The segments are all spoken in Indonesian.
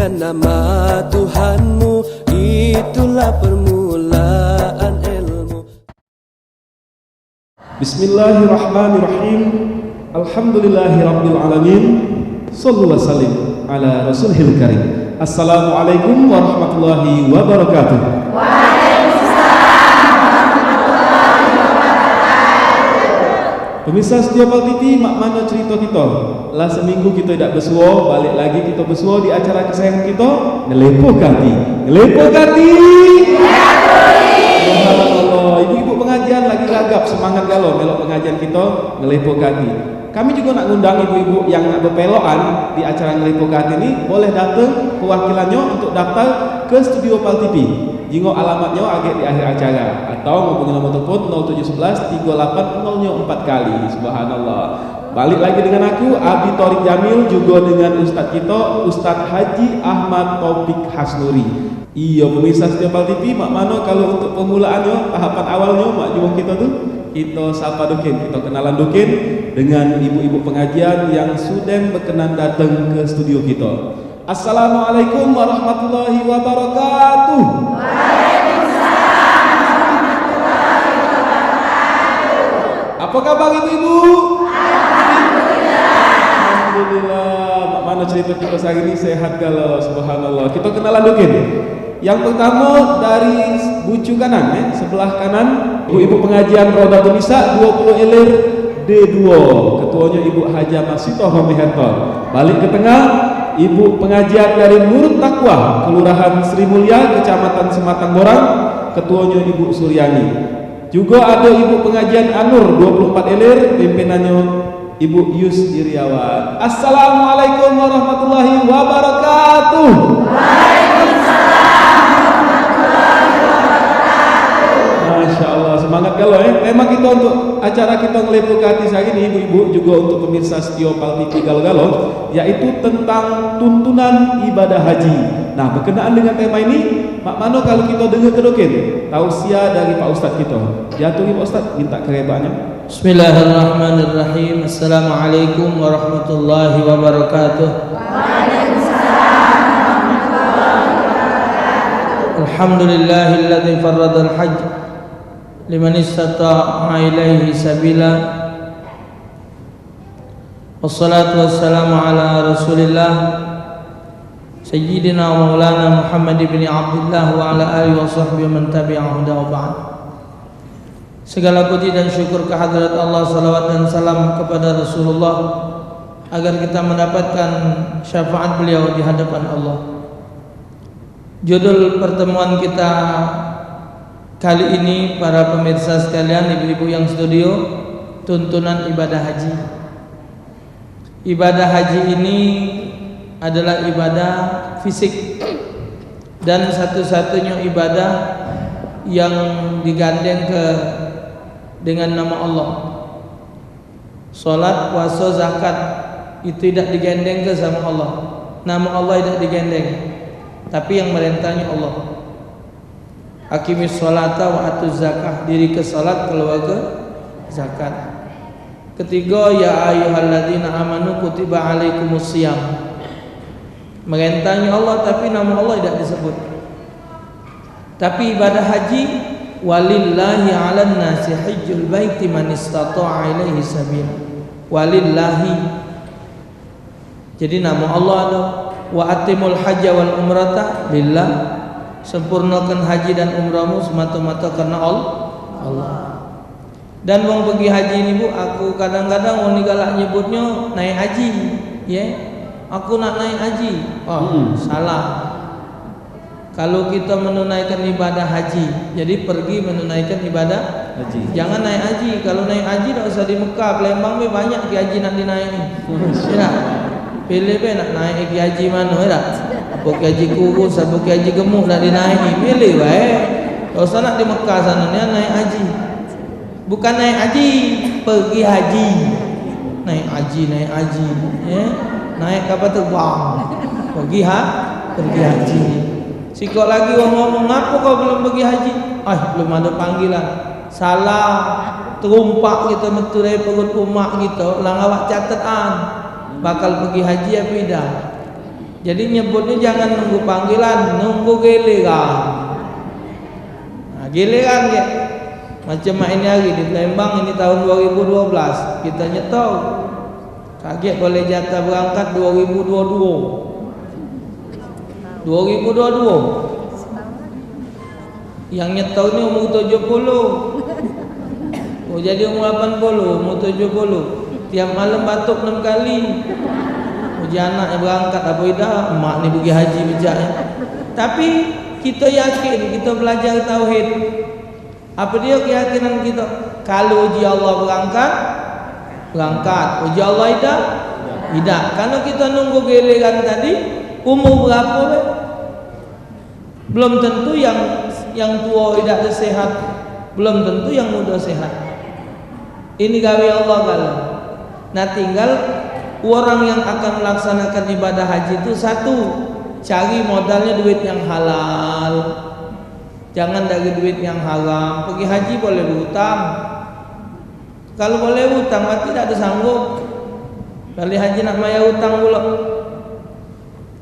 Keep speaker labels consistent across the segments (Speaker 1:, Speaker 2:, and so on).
Speaker 1: dengan nama Tuhanmu, itulah permulaan ilmu.
Speaker 2: Bismillahirrahmanirrahim. Alhamdulillahirabbil alamin. Shallu wa sallim ala rasulil karim. Assalamualaikum warahmatullahi wabarakatuh. Pemirsa setia TV, mak mana cerita kita? Lah seminggu kita tidak bersuah, balik lagi kita bersuah di acara kesayangan kita, Ngelepoh Kati. Ngelepoh Kati. Subhanallah, ibu-ibu pengajian lagi gagap semangat galau melok pengajian kita Ngelepoh Kati. Kami juga nak ngundang ibu-ibu yang berpelokan di acara Ngelepoh Kati ini, boleh datang perwakilannya untuk daftar ke studio Pal TV. Jingok alamatnya agak di akhir acara atau menghubungi nomor telepon 0711 3804 kali. Subhanallah. Balik lagi dengan aku Abi Thorik Jamil, juga dengan Ustadz kita Ustadz Haji Ahmad Taufik Hasnuri. Iya pemirsa setiap Pal TV, mak mano kalau untuk permulaannya tahapan awalnya mak jumpa kita tuh kita sapa dukin, kita kenalan dukin dengan ibu-ibu pengajian yang sudah berkenan datang ke studio kita. Assalamualaikum warahmatullahi wabarakatuh.
Speaker 3: Waalaikumsalam warahmatullahi wabarakatuh.
Speaker 2: Apa kabar ibu-ibu?
Speaker 3: Alhamdulillah.
Speaker 2: Alhamdulillah. Mak mana cerita kita hari ini sehat galau, subhanallah. Kita kenalan dukin. Yang pertama dari bucu kanan, sebelah kanan ibu-ibu pengajian Rodatul Nisa 20 Ilir D2. Ketuanya Ibu Haja Masitoh Homiherto. Balik ke tengah ibu pengajian dari Nurut Taqwa, Kelurahan Sri Mulia, Kecamatan Sematang Borang. Ketuanya Ibu Suryani. Juga ada ibu pengajian Anur 24 Ilir, pimpinannya Ibu Yus Iriawan. Assalamualaikum warahmatullahi wabarakatuh. Masya Allah, semangat galau ya. Tema kita untuk acara kita Ngelepoh Kati hari ini, ibu-ibu juga untuk pemirsa setia Pal TV galau-galau, yaitu tentang tuntunan ibadah haji. Nah, berkenaan dengan tema ini, mak mano kalau kita dengar kedokin tausiah dari Pak Ustadz kita. Jatuhi Pak Ustadz, minta kerebaannya.
Speaker 4: Bismillahirrahmanirrahim. Assalamualaikum warahmatullahi wabarakatuh. Alhamdulillahilladzi farradal hajj liman istata'a ilaihi sabila. Wassalatu wassalamu ala Rasulillah Sayyidina wa Maulana Muhammad ibn Abdullah wa ala alihi wa sahbihi man tabi'ahu wa ba'd. Segala puji dan syukur kehadirat Allah, salawat dan salam kepada Rasulullah agar kita mendapatkan syafaat beliau di hadapan Allah. Judul pertemuan kita kali ini para pemirsa sekalian, ibu-ibu yang studio, tuntunan ibadah haji. Ibadah haji ini adalah ibadah fisik dan satu-satunya ibadah yang digandeng dengan nama Allah. Salat, puasa, zakat itu tidak digandeng ke sama Allah. Nama Allah tidak digandeng, tapi yang merintahnya Allah. Aqimis sholata wa atuz zakah, diri ke salat, keluar ke zakat. Ketiga, ya ayyuhalladzina amanu kutiba alaikumus shiyam. Merintahnya Allah tapi nama Allah tidak disebut. Tapi ibadah haji, walillahi 'alan nasi hajjul baiti man istata'a ilaihi sabila. Walillahi. Jadi nama Allah ada. Wa atimul hajja wal umrata lillah. Sempurnakan haji dan umrahmu semata-mata karena Allah. Dan wong pergi haji ini bu, aku kadang-kadang wong ni galak nyebutnya naik haji, ya. Aku nak naik haji. Oh, salah. Kalau kita menunaikan ibadah haji, jadi pergi menunaikan ibadah haji. Jangan naik haji. Kalau naik haji tak usah di Mekah, Palembang be banyak ki haji nak dinaiki. Ya. Pilih be nak naik ki haji mana ya? Apa ki haji kurus, apa ki haji gemuk nak dinaiki. Pilih wae. Tak usah nak di Mekah sana ni naik haji. Bukan naik haji, pergi haji. Naik haji, ya. Naik kapal terbang. Pergi haji. Sikok lagi orang ngomong, "Ngapa kau belum pergi haji?" Belum ada panggilan. Salah. Terumpak kita metu dari perut umak kita, lang awak catetan. Bakal pergi haji apa tidak? Jadi nyebutnya jangan nunggu panggilan, nunggu giliran. Nah, giliran ya. Macam ini lagi di Palembang ini tahun 2012 kita nyetau. Kaget boleh jatah berangkat 2022. Yang nyetau ini umur 70. Oh jadi umur 80, umur 70. Tiap malam batuk 6 kali. Uji anaknya berangkat apa dah, emak ni pergi haji bijaknya. Tapi kita yakin, kita belajar tauhid. Apa dia keyakinan kita? Kalau uji Allah berangkat, uji Allah tidak. Kalau kita nunggu giliran tadi, umur berapa? Belum tentu yang tua tidak sehat, belum tentu yang muda sehat. Ini gawe Allah kalau. Nah tinggal orang yang akan melaksanakan ibadah haji itu satu, cari modalnya duit yang halal. Jangan dari duit yang haram. Pergi haji boleh berhutang. Kalau boleh hutang berarti tidak ada sanggup. Kali haji nak bayar hutang pula.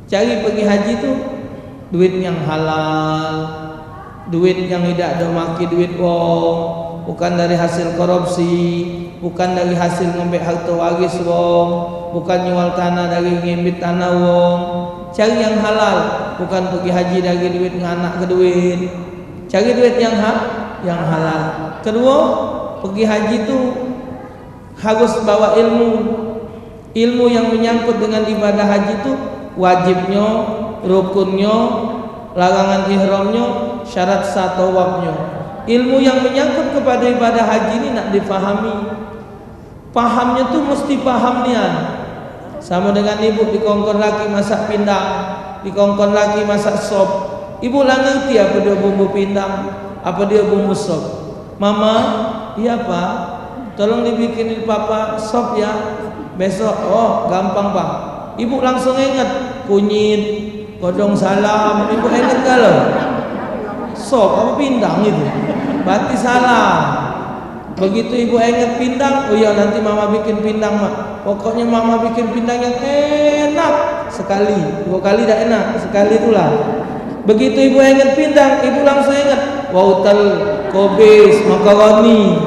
Speaker 4: Cari pergi haji itu duit yang halal, duit yang tidak ada maki duit wong, bukan dari hasil korupsi, bukan dari hasil ngambil harta waris wong, bukan jual tanah dari ngimbit tanah wong. Cari yang halal, bukan pergi haji dari duit nganak ke duit. Cari duit yang halal. Kedua, pergi haji itu harus bawa ilmu yang menyangkut dengan ibadah haji itu wajibnya, rukunnya, larangan ihramnya, syarat sah tawafnya. Ilmu yang menyangkut kepada ibadah haji ini nak difahami. Pahamnya tuh mesti paham nian. Sama dengan ibu dikongkon laki masak pindang, dikongkon laki masak sop. Ibu lah ngerti apa dia bumbu pindang, apa dia bumbu sop. Mama, iya pak, tolong dibikinin papa sop ya. Besok, oh gampang pak. Ibu langsung ingat kunyit, godong salam. Ibu ingat kalau sop apa pindang itu, berarti salah. Begitu ibu ingat pindang, oh iya nanti mama bikin pindang mak. Pokoknya mama bikin pindang yang enak sekali, 2 kali tidak enak, sekali itulah. Begitu ibu ingat pindang, ibu langsung ingat wautal, kobis, makaroni.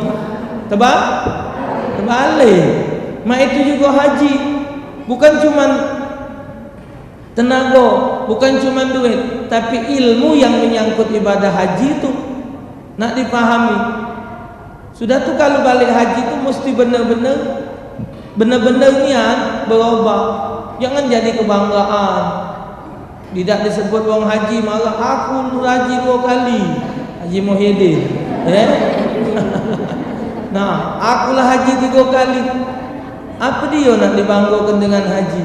Speaker 4: Terbalik. Mak itu juga haji, bukan cuman tenaga, bukan cuman duit, tapi ilmu yang menyangkut ibadah haji itu nak dipahami. Sudah tuh kalau balik haji itu mesti benar-benar niat berubah. Jangan jadi kebanggaan. Tidak disebut wong haji malah aku haji 2 kali. Haji Muhyiddin, ya. Nah, akulah haji 3 kali. Apa dia nak dibanggakan dengan haji?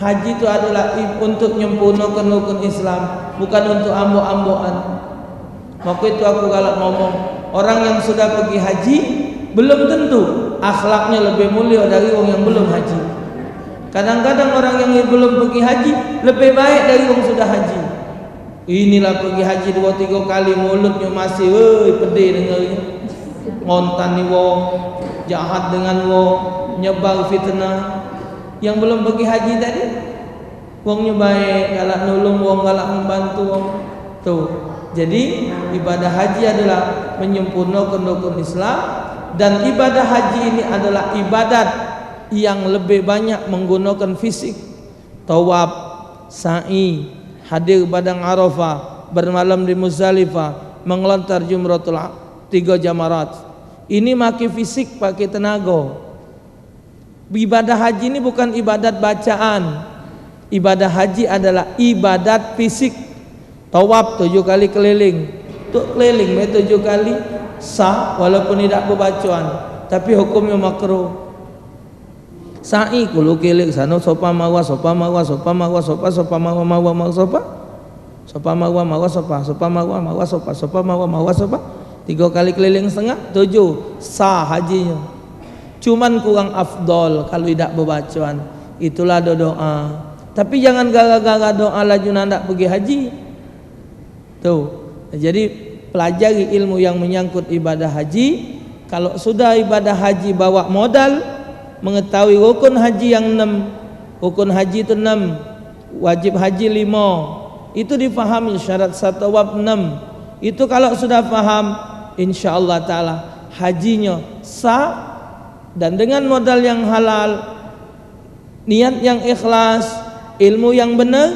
Speaker 4: Haji itu adalah untuk menyempurnakan rukun Islam, bukan untuk ambok-ambokan. Maka itu aku galak ngomong, orang yang sudah pergi haji belum tentu akhlaknya lebih mulia dari orang yang belum haji. Kadang-kadang orang yang belum pergi haji lebih baik dari orang sudah haji. Inilah pergi haji 2-3 kali mulutnya masih pedih dengarnya. Ngontan ni wong, jahat dengan wong, nyebar fitnah. Yang belum pergi haji tadi wongnya baik, galak nolong wong, galak membantu wong. Tuh. Jadi ibadah haji adalah menyempurnakan rukun Islam, dan ibadah haji ini adalah ibadat yang lebih banyak menggunakan fisik. Tawaf, sa'i, hadir padang Arafah, bermalam di Muzdalifah, mengelontar jumratul 3 jamarat. Ini pakai fisik, pakai tenaga. Ibadah haji ini bukan ibadat bacaan. Ibadah haji adalah ibadat fisik. Tawaf 7 kali keliling. Untuk keliling 7 kali sah walaupun tidak berbacaan, tapi hukumnya makruh. Sa'i kulo keliling sana sopa marwah sopa marwah sopa marwah sopa sopa marwah marwah marwah sopa sopa marwah marwah sopa sopa marwah marwah sopa sopa marwah marwah sopa 3 kali keliling setengah 7 sah hajinya. Cuman kurang afdol kalau tidak berbacaan. Itulah doa. Tapi jangan gara-gara doa laju nandak pergi haji. Tuh. Jadi pelajari ilmu yang menyangkut ibadah haji. Kalau sudah ibadah haji bawa modal, mengetahui rukun haji yang 6. Rukun haji itu 6. wajib haji 5. Itu difahami syarat 1 bab 6. Itu kalau sudah paham, insyaallah taala hajinya sah dan dengan modal yang halal, niat yang ikhlas, ilmu yang benar,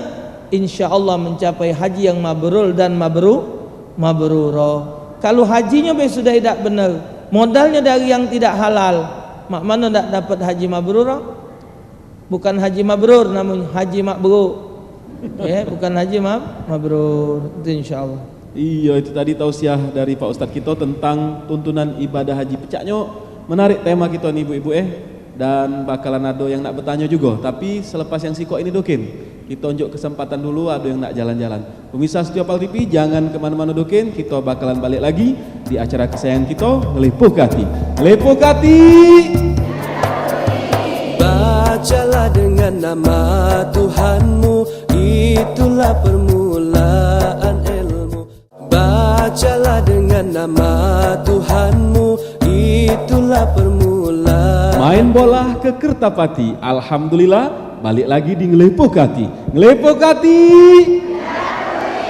Speaker 4: insyaallah mencapai haji yang mabrur dan mabrurah. Kalau hajinya sudah tidak benar, modalnya dari yang tidak halal, mak mana tak dapat haji mabrurah? Bukan haji mabrur, namun haji mabrur. Ya, bukan haji mabrur. Itu insyaallah.
Speaker 2: Iya, itu tadi tausiah dari Pak Ustadz kita tentang tuntunan ibadah haji. Pecaknya menarik tema kita nih ibu-ibu dan bakalan ada yang nak bertanya juga. Tapi selepas yang sikok ini dokin, kita unjuk kesempatan dulu ada yang nak jalan-jalan. Pemirsa setiap TV jangan kemana-mana dokin, kita bakalan balik lagi di acara kesayangan kita, Ngelepoh Hati. Ngelepoh Hati.
Speaker 1: Bacalah dengan nama Tuhanmu, itulah permulaan ilmu. Bacalah dengan nama Tuhanmu, itulah permulaan.
Speaker 2: Main bola ke Kertapati. Alhamdulillah balik lagi di Ngelepoh Hati. Ngelepoh Hati.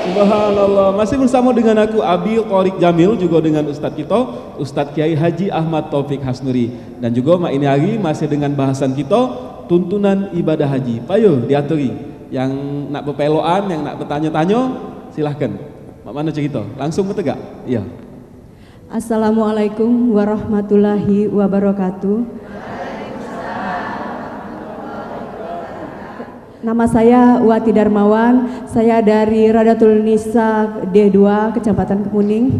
Speaker 2: Subhanallah, masih bersama dengan aku Abi Thorik Jamil, juga dengan Ustadz kita Ustadz Kiai Haji Ahmad Taufik Hasnuri, dan juga mak ini hari masih dengan bahasan kita tuntunan ibadah haji. Payo diaturi yang nak berpeloan, yang nak bertanya-tanya silahkan. Mak mana cerita? Langsung bertegak. Iya.
Speaker 3: Assalamualaikum warahmatullahi wabarakatuh. Nama saya Wati Darmawan, saya dari Radatul Nisa D2 Kecamatan Kemuning.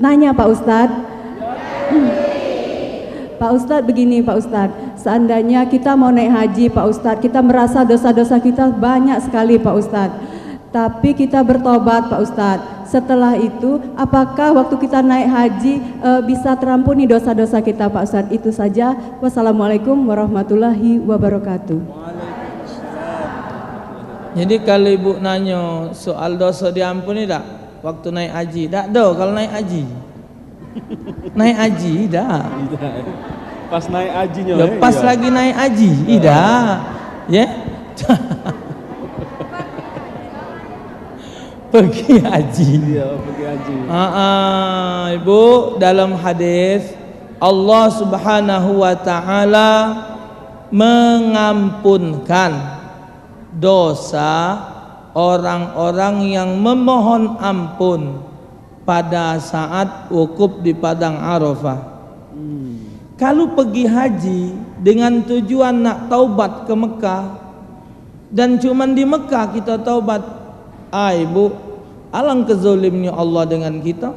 Speaker 3: Nanya Pak Ustadz, Pak Ustadz begini Pak Ustadz, seandainya kita mau naik haji Pak Ustadz, kita merasa dosa-dosa kita banyak sekali Pak Ustadz, tapi kita bertobat Pak Ustadz. Setelah itu, apakah waktu kita naik haji bisa terampuni dosa-dosa kita Pak Ustadz? Itu saja. Wassalamualaikum warahmatullahi wabarakatuh.
Speaker 4: Jadi kalau ibu nanya soal dosa diampuni tak waktu naik haji? Tak ada kalau naik haji. Naik haji tak.
Speaker 2: Pas naik hajinya.
Speaker 4: Lepas
Speaker 2: iya.
Speaker 4: lagi naik haji, tidak. Ya. Pergi haji.
Speaker 2: Iya, pergi haji.
Speaker 4: Ibu, dalam hadis Allah Subhanahu wa taala mengampunkan dosa orang-orang yang memohon ampun pada saat wukuf di padang Arafah. Kalau pergi haji dengan tujuan nak taubat ke Mekah dan cuman di Mekah kita taubat, ibu, alang kezolimnya Allah dengan kita.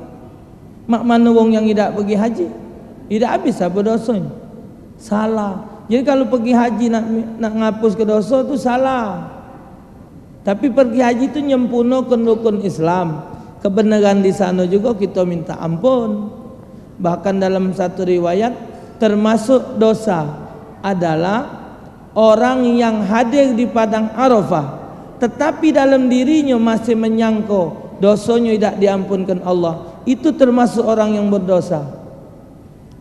Speaker 4: Mak mana wong yang tidak pergi haji? Tidak habis apa dosanya? Salah. Jadi kalau pergi haji nak ngapus ke dosa itu salah. Tapi pergi haji itu nyempurnakan rukun Islam. Kebenaran di sana juga kita minta ampun. Bahkan dalam satu riwayat termasuk dosa adalah orang yang hadir di padang Arafah tetapi dalam dirinya masih menyangka dosanya tidak diampunkan Allah. Itu termasuk orang yang berdosa.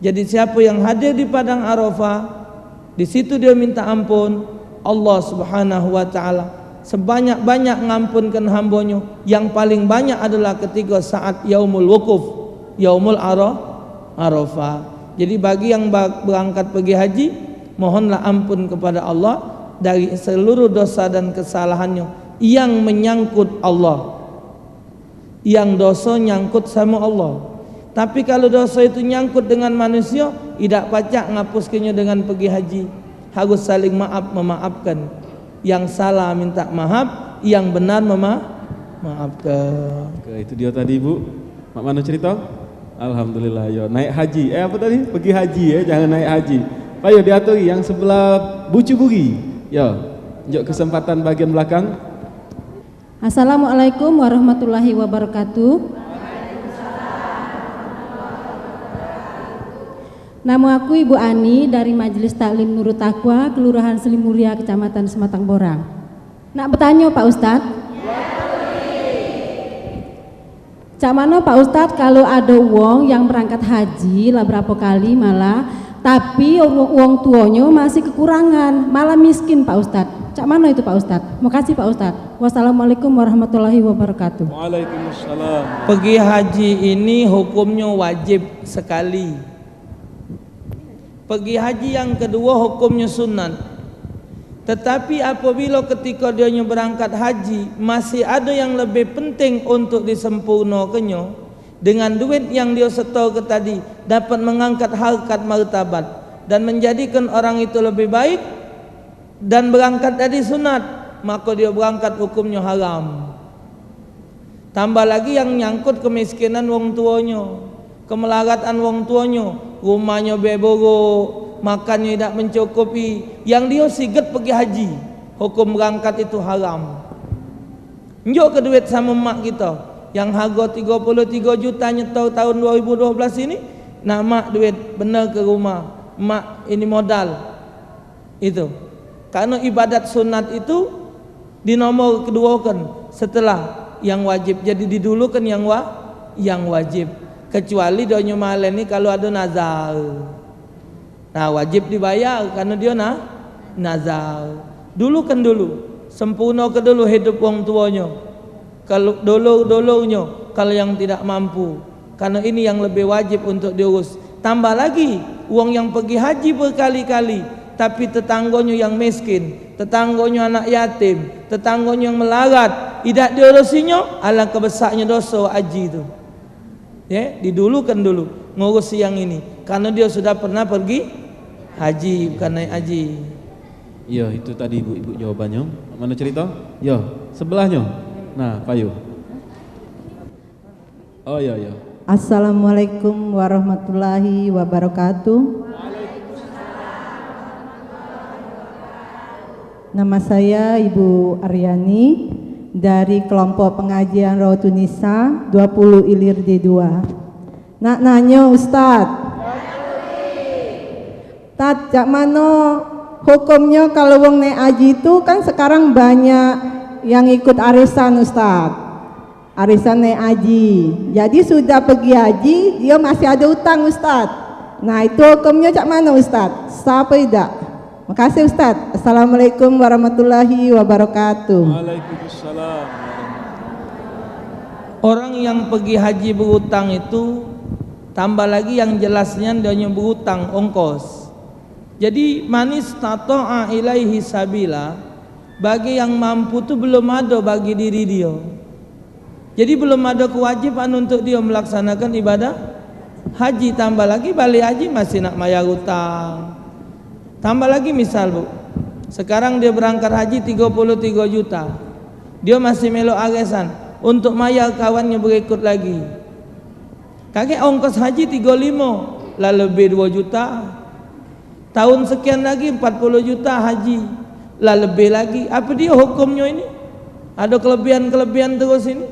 Speaker 4: Jadi siapa yang hadir di padang Arafah, di situ dia minta ampun, Allah Subhanahu wa taala sebanyak-banyak ngampunkan hambanya. Yang paling banyak adalah ketika saat yaumul wukuf, yaumul Arafah. Jadi bagi yang berangkat pergi haji, mohonlah ampun kepada Allah dari seluruh dosa dan kesalahannya yang menyangkut Allah, yang dosa nyangkut sama Allah. Tapi kalau dosa itu nyangkut dengan manusia, tidak pacak ngapuskannya dengan pergi haji. Harus saling memaafkan. Yang salah minta maaf, yang benar memaafkan.
Speaker 2: Oke, itu dia tadi Ibu. Mak mana cerita? Alhamdulillah ya. Naik haji. Apa tadi? Pergi haji ya, jangan naik haji. Ayo diaturi yang sebelah Bucu Buri. Ya. Tunjuk kesempatan bagian belakang.
Speaker 3: Assalamualaikum warahmatullahi wabarakatuh. Nama aku Ibu Ani dari Majelis Taklim Nurut Taqwa, Kelurahan Selimuria, Kecamatan Sematang Borang. Nak bertanya Pak Ustadz? Cak mana Pak Ustadz kalau ada wong yang berangkat haji lah berapa kali malah tapi uang tuanya masih kekurangan, malah miskin Pak Ustadz. Cak mana itu Pak Ustadz? Makasih Pak Ustadz. Wassalamualaikum warahmatullahi wabarakatuh.
Speaker 2: Waalaikumsalam.
Speaker 4: Pergi haji ini hukumnya wajib sekali. Pergi haji yang kedua hukumnya sunat. Tetapi apabila ketika dia berangkat haji masih ada yang lebih penting untuk disempurnakannya, dengan duit yang dia setor ke tadi dapat mengangkat harkat martabat dan menjadikan orang itu lebih baik dan berangkat dari sunat, maka dia berangkat hukumnya haram. Tambah lagi yang nyangkut kemiskinan wong tuanya, kemelaratan wong tuanya, rumahnya beborok, makannya tidak mencukupi, yang dia siget pergi haji, hukum berangkat itu haram. Njok ke duit sama mak kita yang harga 33 juta nyetor tahun 2012 ini, nah mak duit benar ke rumah, mak ini modal itu. Karena ibadat sunat itu dinomor keduakan setelah yang wajib, jadi didulukan yang wajib, kecuali doanya malen ini kalau ada nazar, nah wajib dibayar karena dia nazar. Dulukan dulu, sempurna ke dulu hidup wong tuanya, kalau dulu-dulunya kalau yang tidak mampu, karena ini yang lebih wajib untuk diurus. Tambah lagi uang yang pergi haji berkali-kali tapi tetanggonya yang miskin, tetanggonya anak yatim, tetanggonya yang melarat, tidak diurusinya, alangkah besarnya dosa haji itu. Ya, didulukan dulu ngurusi yang ini karena dia sudah pernah pergi haji, bukan naik haji.
Speaker 2: Iya, itu tadi ibu jawabannya. Mana cerita? Ya, sebelahnya. Nah, Payu. Oh iya.
Speaker 5: Assalamualaikum warahmatullahi wabarakatuh. Nama saya Ibu Aryani dari kelompok pengajian Rawatun Nisa 20 Ilir D2. Nak nanya Ustadz, cak mano hukumnya kalau wong naik haji itu kan sekarang banyak yang ikut arisan Ustadz, arisan naik haji. Jadi sudah pergi haji dia masih ada utang Ustadz. Nah itu hukumnya cak mana Ustadz? Sah apa tidak? Makasih Ustadz. Assalamualaikum warahmatullahi wabarakatuh.
Speaker 2: Waalaikumsalam.
Speaker 4: Orang yang pergi haji berutang itu, tambah lagi yang jelasnya dia berutang ongkos. Jadi manis tata'a ilaihi sabila, bagi yang mampu itu belum ada bagi diri dia. Jadi belum ada kewajiban untuk dia melaksanakan ibadah haji. Tambah lagi balik haji masih nak bayar utang. Tambah lagi misal bu, sekarang dia berangkat haji 33 juta, dia masih melok arisan untuk bayar kawannya berikut lagi. Kakek ongkos haji 35, lah lebih 2 juta. Tahun sekian lagi 40 juta haji, lah lebih lagi. Apa dia hukumnya ini? Ada kelebihan-kelebihan terus ini?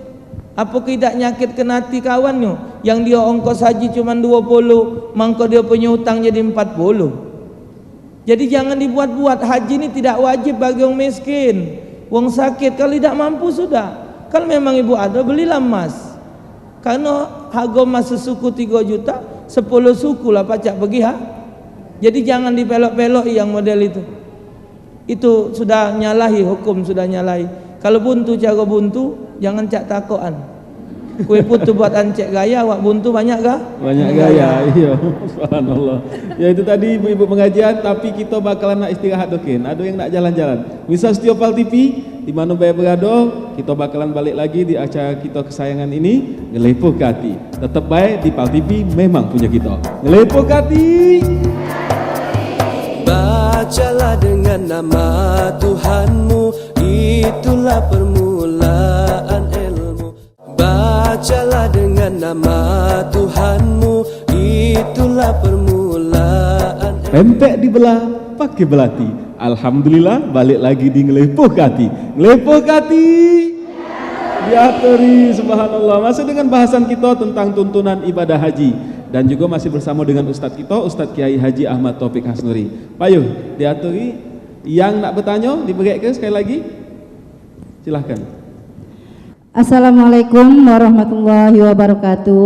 Speaker 4: Apa tidak nyakit kena hati kawannya yang dia ongkos haji cuma 20, mangko dia punya utang jadi 40. Jadi jangan dibuat-buat, haji ini tidak wajib bagi orang miskin, orang sakit. Kalau tidak mampu sudah, kalau memang ibu ada belilah emas, karena harga emas sesuku 3 juta, 10 suku lah pacak pergi ha. Jadi jangan dipelok-pelok yang model itu sudah nyalahi hukum, sudah nyalahi. Kalau buntu cara buntu, jangan cak takoan. Kue putu buat ancek gaya, wak buntu banyak kah?
Speaker 2: Banyak gaya, iya. Subhanallah. Ya itu tadi ibu-ibu pengajian, tapi kita bakalan nak istirahat dokin. Ada yang nak jalan-jalan. Misal Setiopal TV, di mana bayar berado, kita bakalan balik lagi di acara kita kesayangan ini, Ngelepoh ke Hati. Tetap baik di Pal TV, memang punya kita. Ngelepoh ke Hati.
Speaker 1: Bacalah dengan nama Tuhanmu, itulah permulaan ilmu. Bacalah dengan nama Tuhanmu, itulah permulaan ilmu.
Speaker 2: Pempek dibelah, pakai belati. Alhamdulillah, balik lagi di Ngelepoh ke Hati. Ngelepoh ke Hati. Diaturi, subhanallah. Masih dengan bahasan kita tentang tuntunan ibadah haji. Dan juga masih bersama dengan Ustadz kita, Ustadz Kiai Haji Ahmad Taufik Hasnuri. Payuh, diaturi. Yang nak bertanya, diberi ke sekali lagi. Silahkan.
Speaker 5: Assalamualaikum warahmatullahi wabarakatuh.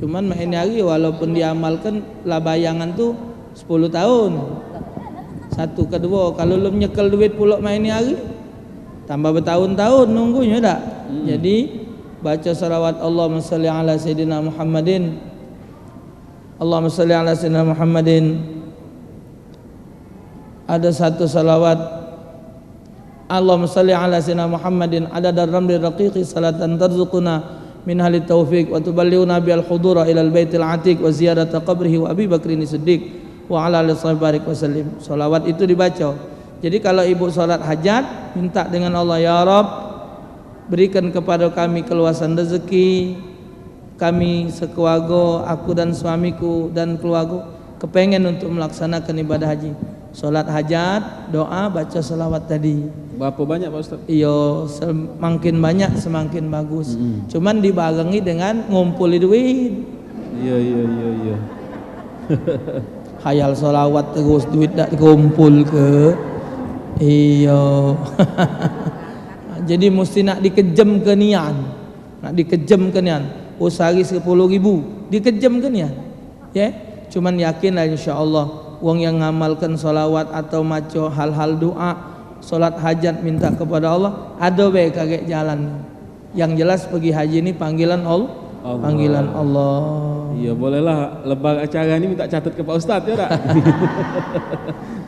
Speaker 4: Cuman main hari walaupun diamalkan lah bayangan tuh 10 tahun. Satu, kedua, kalau lu nyekel duit pulak main hari tambah bertahun-tahun nunggunya dak. Jadi baca salawat Allahumma shalli ala sayyidina Muhammadin. Allahumma shalli ala sayyidina Muhammadin. Ada satu salawat Allahumma shalli ala sayyidina Muhammadin adada ramli raqiqi salatan tarzuquna min halit taufiq wa tuballighuna bil hudura ila al baitil atiq wa ziyarata qabrihi wa Abi Bakrin Siddiq wa ala alihi barik wasallim. Salawat itu dibaca. Jadi kalau ibu salat hajat, minta dengan Allah, ya Rabb, berikan kepada kami keluasan rezeki, kami sekeluarga, aku dan suamiku dan keluarga kepengen untuk melaksanakan ibadah haji. Salat hajat, doa, baca salawat tadi.
Speaker 2: Berapa banyak Pak Ustaz?
Speaker 4: Iya, semakin banyak semakin bagus. Cuman dibarengi dengan ngumpuli duit.
Speaker 2: Iya.
Speaker 4: Hayal salawat terus duit tak kumpul ke. Iya. Jadi mesti nak dikejam ke nian. Nak dikejam ke nian. Sehari 10.000 dikejam ke nian. Ya. Cuman yakinlah insyaallah wong yang ngamalkan salawat atau maca hal-hal doa, salat hajat minta kepada Allah, ada bae kagak jalan. Yang jelas pergi haji ini panggilan Allah. Panggilan Allah.
Speaker 2: Iya, bolehlah lebar acara ini minta catat ke Pak Ustadz ya tak?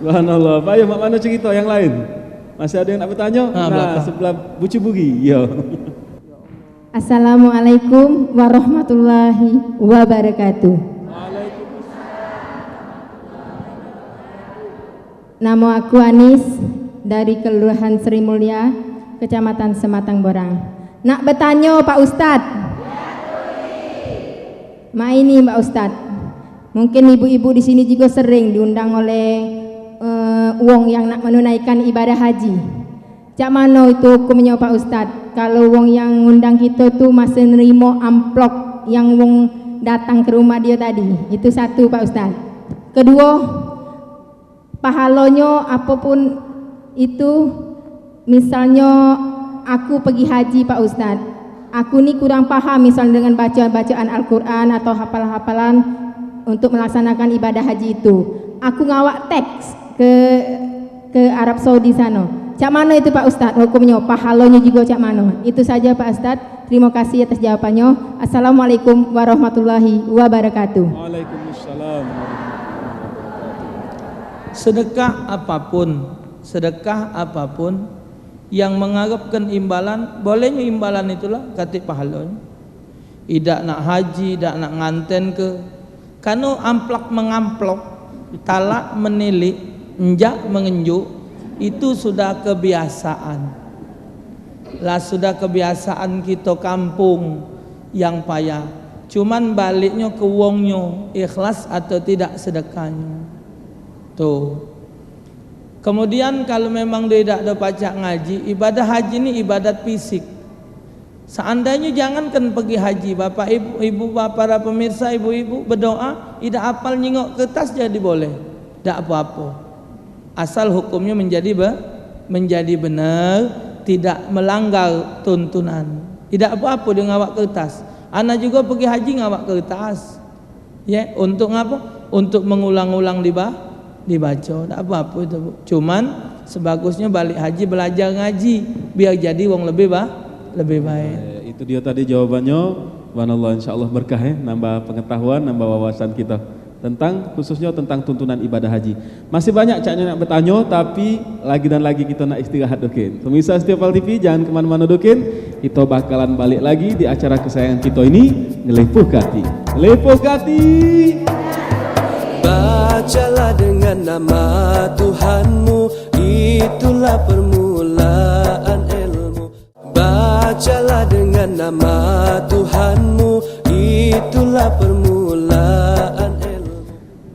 Speaker 2: Subhanallah. Pak, ayo mak mana cerita yang lain? Masih ada yang nak bertanya? Nah, sebelah Bucu Bugi. Iya.
Speaker 6: Assalamualaikum warahmatullahi wabarakatuh. Nama aku Anis dari Kelurahan Sri Mulya, Kecamatan Sematang Borang. Nak bertanya Pak Ustadz. Ini Mbak Ustadz, mungkin ibu-ibu di sini juga sering diundang oleh wong yang nak menunaikan ibadah haji. Cak mana itu hukumnya Pak Ustadz? Kalau wong yang ngundang kita tuh masih nerima amplop yang wong datang ke rumah dia tadi, itu satu Pak Ustadz. Kedua, pahalanya apapun itu, misalnya aku pergi haji Pak Ustadz. Aku ni kurang paham misalnya dengan bacaan Al-Quran atau hafalan-hafalan untuk melaksanakan ibadah haji itu. Aku ngawak teks ke Arab Saudi sana. Cak mana itu Pak Ustadz hukumnya? Pahalanya juga cak mana? Itu saja Pak Ustadz. Terima kasih atas jawabannya. Assalamualaikum warahmatullahi wabarakatuh.
Speaker 2: Waalaikumsalam.
Speaker 4: Sedekah apapun yang mengharapkan imbalan, bolehnya imbalan itulah katik pahalanya. Tidak nak haji, tidak nak nganten ke. Karena amplak mengamplok, talak menilik, enjak mengenjuk, itu sudah kebiasaan. Lah sudah kebiasaan kita kampung yang payah. Cuman baliknya ke wongnya, ikhlas atau tidak sedekahnya. Tuh. Kemudian kalau memang dia tidak ada pacak ngaji, ibadah haji ini ibadat fisik. Seandainya jangankan pergi haji, bapak ibu para pemirsa ibu-ibu berdoa, tidak hafal nyingok kertas jadi boleh, tidak apa-apa. Asal hukumnya menjadi benar, tidak melanggar tuntunan. Tidak apa-apa dia ngawak kertas. Anak juga pergi haji ngawak kertas. Ya, untuk apa? Untuk mengulang-ulang dibaca, tak apa-apa itu Bu. Cuman sebagusnya balik haji belajar ngaji biar jadi wong lebih baik.
Speaker 2: Itu dia tadi jawabannya. Subhanallah, insyaallah berkah ya, nambah pengetahuan, nambah wawasan kita tentang khususnya tentang tuntunan ibadah haji. Masih banyak caknya nak bertanya, tapi lagi dan lagi kita nak istirahat dokin. Pemirsa Setiapal TV jangan kemana-mana dokin. Kita bakalan balik lagi di acara kesayangan kita ini, Ngelepuh Kati. Ngelepuh Kati.
Speaker 1: Bacalah dengan nama Tuhanmu, itulah permulaan ilmu. Bacalah dengan nama Tuhanmu, itulah permulaan ilmu.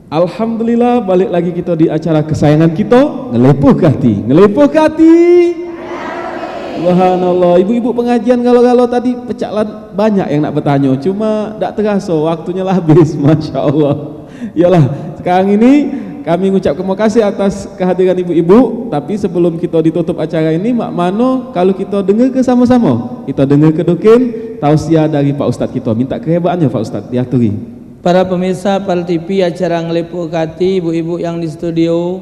Speaker 2: Alhamdulillah, balik lagi kita di acara kesayangan kita, Ngelepuh Kati. Ngelepuh Kati. Subhanallah, ibu-ibu pengajian galau-galau tadi pecahlah banyak yang nak bertanya, cuma tak terasa waktunya lah habis. Masya Allah. Yalah, sekarang ini kami mengucap terima kasih atas kehadiran ibu-ibu. Tapi sebelum kita ditutup acara ini, mak mano kalau kita dengar ke sama-sama, kita dengar ke dokin tausiah dari Pak Ustadz kita. Minta kehebatannya Pak Ustadz diaturi.
Speaker 4: Para pemirsa Pal TV acara Ngelipuk Hati, ibu-ibu yang di studio,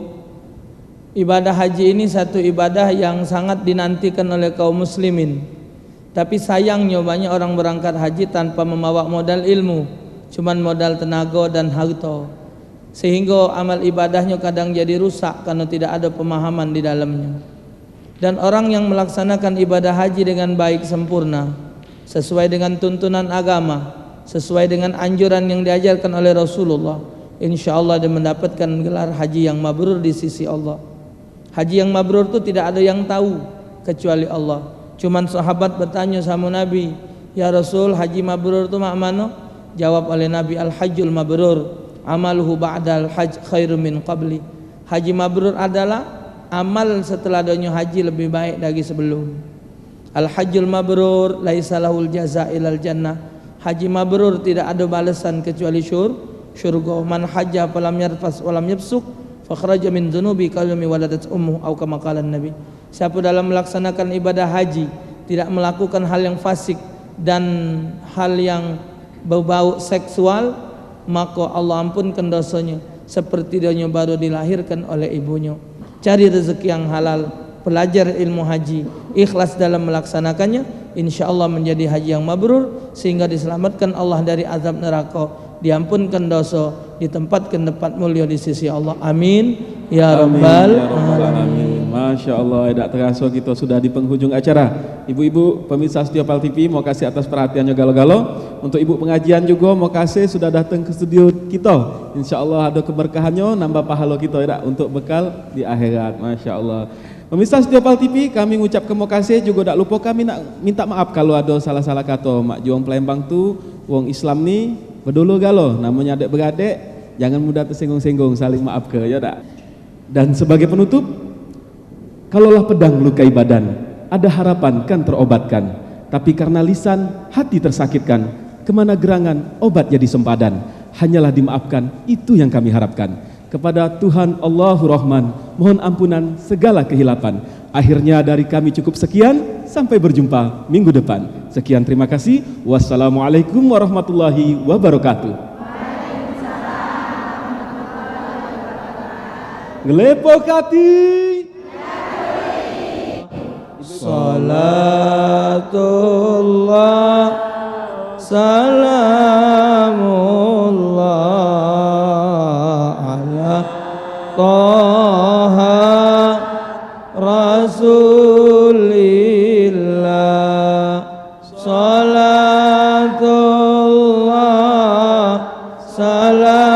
Speaker 4: ibadah haji ini satu ibadah yang sangat dinantikan oleh kaum muslimin. Tapi sayangnya banyak orang berangkat haji tanpa membawa modal ilmu, cuman modal tenaga dan harta, sehingga amal ibadahnya kadang jadi rusak karena tidak ada pemahaman di dalamnya. Dan orang yang melaksanakan ibadah haji dengan baik sempurna, sesuai dengan tuntunan agama, sesuai dengan anjuran yang diajarkan oleh Rasulullah, insya Allah dia mendapatkan gelar haji yang mabrur di sisi Allah. Haji yang mabrur itu tidak ada yang tahu kecuali Allah. Cuman sahabat bertanya sama Nabi, ya Rasul, haji mabrur itu mak mana? Jawab oleh Nabi, al-hajjul mabrur amaluhu ba'dal hajj khairum min qabli. Haji mabrur adalah amal setelah adanya haji lebih baik dari sebelum. Al-hajjul mabrur laisa lahul jazaa ilal jannah. Haji mabrur tidak ada balasan kecuali syurga. Man hajja falam yarfas walam yafsuk fakhraja min dzunubi kalami waladat ummu atau kama qala Nabi. Siapa dalam melaksanakan ibadah haji tidak melakukan hal yang fasik dan hal yang berbau seksual, maka Allah ampunkan dosanya seperti dia baru dilahirkan oleh ibunya. Cari rezeki yang halal, belajar ilmu haji, ikhlas dalam melaksanakannya, insya Allah menjadi haji yang mabrur, sehingga diselamatkan Allah dari azab neraka, diampunkan dosa, ditempatkan tempat mulia di sisi Allah. Amin ya rabbal alamin.
Speaker 2: Masya Allah, tidak terasa kita sudah di penghujung acara. Ibu-ibu pemirsa setia Pal TV, mau kasih atas perhatiannya galo-galo. Untuk ibu pengajian juga mau kasih sudah datang ke studio kita. Insya Allah ada keberkahannya, nambah pahala kita ya, untuk bekal di akhirat. Masya Allah. Pemirsa setia Pal TV, kami mengucapkan terima kasih juga. Tak lupa kami nak minta maaf kalau ada salah-salah kata. Mak Juang Palembang tu, wong Islam ni berdulu galo, namanya adik-beradik, jangan mudah tersinggung-singgung, saling maaf ke ya tak. Dan sebagai penutup, kalaulah pedang melukai badan, ada harapan kan terobatkan. Tapi karena lisan, hati tersakitkan. Kemana gerangan, obat jadi sempadan. Hanyalah dimaafkan, itu yang kami harapkan. Kepada Tuhan Allahur Rahman, mohon ampunan segala kehilapan. Akhirnya dari kami cukup sekian, sampai berjumpa minggu depan. Sekian, terima kasih. Wassalamualaikum warahmatullahi wabarakatuh. Ngelipuk Hati.
Speaker 4: Salatullah salamullah ala Taha Rasulillah. Salatullah salamullah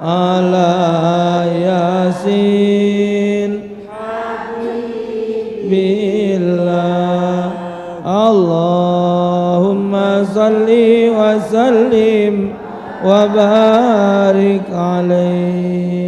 Speaker 4: ala Yasin billah. Allahumma salli wa sallim wa barik alaihi.